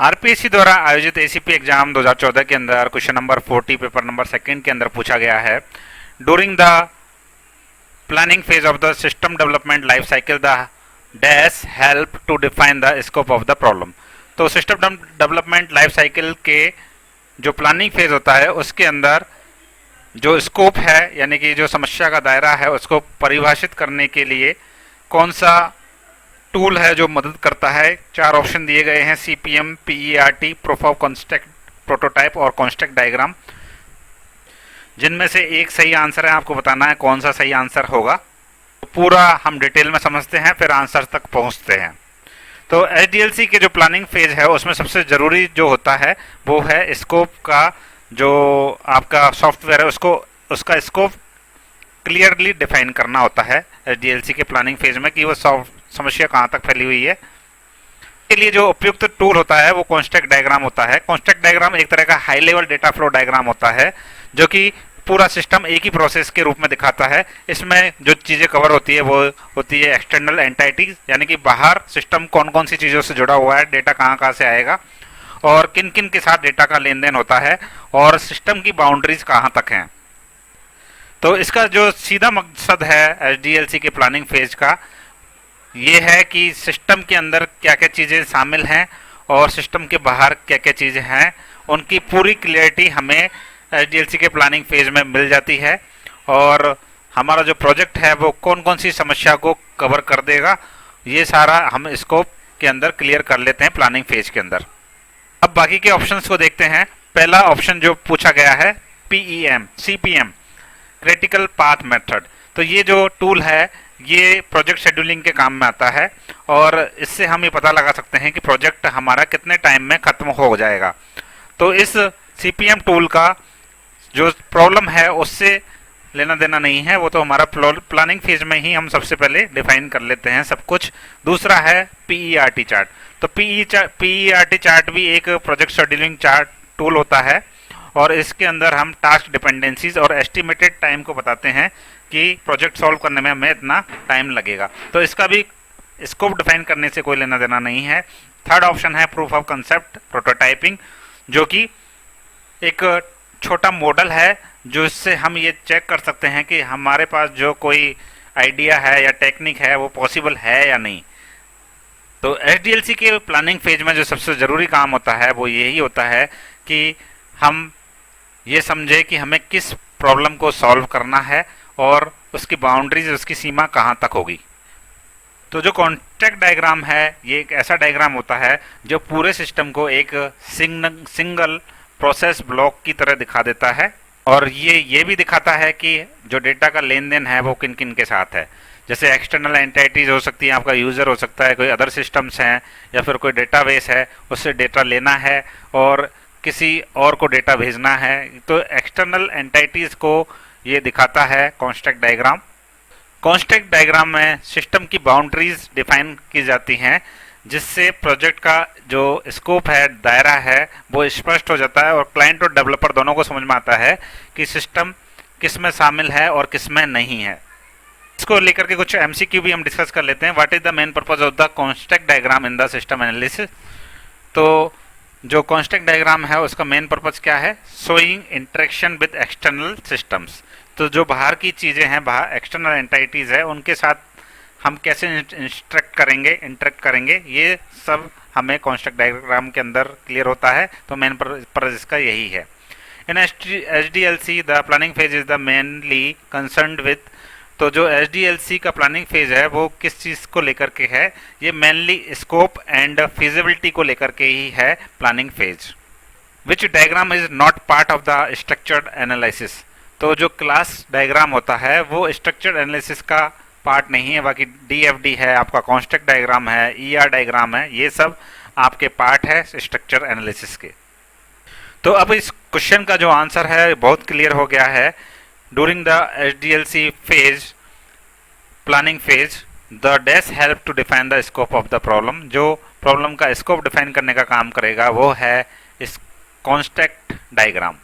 RPSC द्वारा आयोजित ACP exam 2014 के अंदर question number 40 paper number second के अंदर पूछा गया है, during the planning phase of the system development life cycle the dash help to define the scope of the problem. तो सिस्टम डेवलपमेंट लाइफ साइकिल के जो प्लानिंग फेज होता है उसके अंदर जो स्कोप है यानी कि जो समस्या का दायरा है उसको परिभाषित करने के लिए कौन सा टूल है जो मदद करता है। चार ऑप्शन दिए गए हैं, CPM, PERT, proof of construct prototype और कॉन्स्ट्रक्ट डायग्राम, जिनमें से एक सही आंसर है। आपको बताना है कौन सा सही आंसर होगा। तो पूरा हम डिटेल में समझते हैं फिर आंसर तक पहुंचते हैं। तो एचडीएलसी के जो प्लानिंग फेज है उसमें सबसे जरूरी जो होता है वो है स्कोप का, जो आपका सॉफ्टवेयर है उसको उसका स्कोप क्लियरली डिफाइन करना होता है एचडीएलसी के प्लानिंग फेज में कि वो समस्या कहाँ तक फैली हुई है। के लिए जो उपयुक्त टूल होता है वो कॉन्स्ट्रक्ट डायग्राम होता है। कॉन्स्ट्रक्ट डायग्राम एक तरह का high level data flow diagram होता है जो कि पूरा सिस्टम एक ही प्रोसेस के रूप में दिखाता है। इसमें जो चीज़ें कवर होती है वो होती है एक्सटर्नल एंटिटीज, यानी कि बाहर सिस्टम कौन कौन सी चीज़ों से जुड़ा हुआ है, डेटा कहाँ कहाँ से आएगा और किन किन के साथ डेटा का लेन देन होता है और सिस्टम की बाउंड्रीज कहाँ तक हैं। तो इसका जो सीधा मकसद है एचडीएलसी के प्लानिंग फेज का ये है कि सिस्टम के अंदर क्या क्या चीज़ें शामिल हैं और सिस्टम के बाहर क्या क्या चीज़ें हैं, उनकी पूरी क्लियरिटी हमें एचडीएलसी के प्लानिंग फेज में मिल जाती है और हमारा जो प्रोजेक्ट है वो कौन कौन सी समस्या को कवर कर देगा, ये सारा हम स्कोप के अंदर क्लियर कर लेते हैं प्लानिंग फेज के अंदर। अब बाकी के ऑप्शंस को देखते हैं। पहला ऑप्शन जो पूछा गया है PEM, CPM, critical path method. तो ये जो टूल है ये प्रोजेक्ट शेड्यूलिंग के काम में आता है और इससे हम ये पता लगा सकते हैं कि प्रोजेक्ट हमारा कितने टाइम में खत्म हो जाएगा। तो इस सीपीएम टूल का जो प्रॉब्लम है उससे लेना देना नहीं है, वो तो हमारा प्लानिंग फेज में ही हम सबसे पहले डिफाइन कर लेते हैं सब कुछ। दूसरा है पीईआरटी चार्ट। तो पीईआरटी चार्ट भी एक प्रोजेक्ट शेड्यूलिंग चार्ट टूल होता है और इसके अंदर हम टास्क डिपेंडेंसीज और एस्टिमेटेड टाइम को बताते हैं कि प्रोजेक्ट सॉल्व करने में हमें इतना टाइम लगेगा। तो इसका भी स्कोप डिफाइन करने से कोई लेना देना नहीं है। थर्ड ऑप्शन है प्रूफ ऑफ कंसेप्ट प्रोटोटाइपिंग, जो कि एक छोटा मॉडल है जो इससे हम ये चेक कर सकते हैं कि हमारे पास जो कोई आइडिया है या टेक्निक है वो पॉसिबल है या नहीं। तो एचडीएलसी के प्लानिंग फेज में जो सबसे ज़रूरी काम होता है वो यही होता है कि हम ये समझे कि हमें किस प्रॉब्लम को सॉल्व करना है और उसकी बाउंड्रीज, उसकी सीमा कहाँ तक होगी। तो जो कॉन्ट्रैक्ट डायग्राम है ये एक ऐसा डायग्राम होता है जो पूरे सिस्टम को एक सिंगल प्रोसेस ब्लॉक की तरह दिखा देता है और ये भी दिखाता है कि जो डेटा का लेन देन है वो किन किन के साथ है। जैसे एक्सटर्नल एंटिटीज हो सकती है, आपका यूज़र हो सकता है, कोई अदर सिस्टम्स हैं या फिर कोई डेटाबेस है, उससे डेटा लेना है और किसी और को डेटा भेजना है। तो एक्सटर्नल एंटिटीज को ये दिखाता है कॉन्स्ट्रक्ट डायग्राम। कॉन्स्ट्रक्ट डायग्राम में सिस्टम की बाउंड्रीज डिफाइन की जाती हैं जिससे प्रोजेक्ट का जो स्कोप है, दायरा है, वो स्पष्ट हो जाता है और क्लाइंट और डेवलपर दोनों को समझ में आता है कि सिस्टम किस में शामिल है और किस में नहीं है। इसको लेकर के कुछ एमसीक्यू भी हम डिस्कस कर लेते हैं। What is the main purpose of the construct diagram in the system analysis. तो जो कॉन्स्ट्रक्ट डायग्राम है उसका मेन पर्पज क्या है? Showing interaction with external systems. तो जो बाहर की चीज़ें हैं, बाहर एक्सटर्नल एंटिटीज़ है, उनके साथ हम कैसे इंटरेक्ट करेंगे, ये सब हमें कॉन्स्ट्रक्ट डायग्राम के अंदर क्लियर होता है। तो मेन पर्पज इसका यही है। In HDLC the planning phase is the mainly concerned with. तो जो एचडीएलसी का प्लानिंग फेज है वो किस चीज़ को लेकर के है? ये मेनली स्कोप एंड फिजिबिलिटी को लेकर के ही है planning phase. Which diagram is not part of the structured analysis. तो जो क्लास डायग्राम होता है वो स्ट्रक्चर्ड एनालिसिस का पार्ट नहीं है, बाकी डीएफडी है, आपका कॉन्स्ट्रक्ट डायग्राम है, ईआर डायग्राम है, ये सब आपके पार्ट है स्ट्रक्चर एनालिसिस के। तो अब इस क्वेश्चन का जो आंसर है बहुत क्लियर हो गया है। During the HDLC phase planning phase the dash help to define the scope of the problem. जो प्रॉब्लम का स्कोप डिफाइन करने का काम करेगा वो है इस कॉन्स्ट्रक्ट डायग्राम।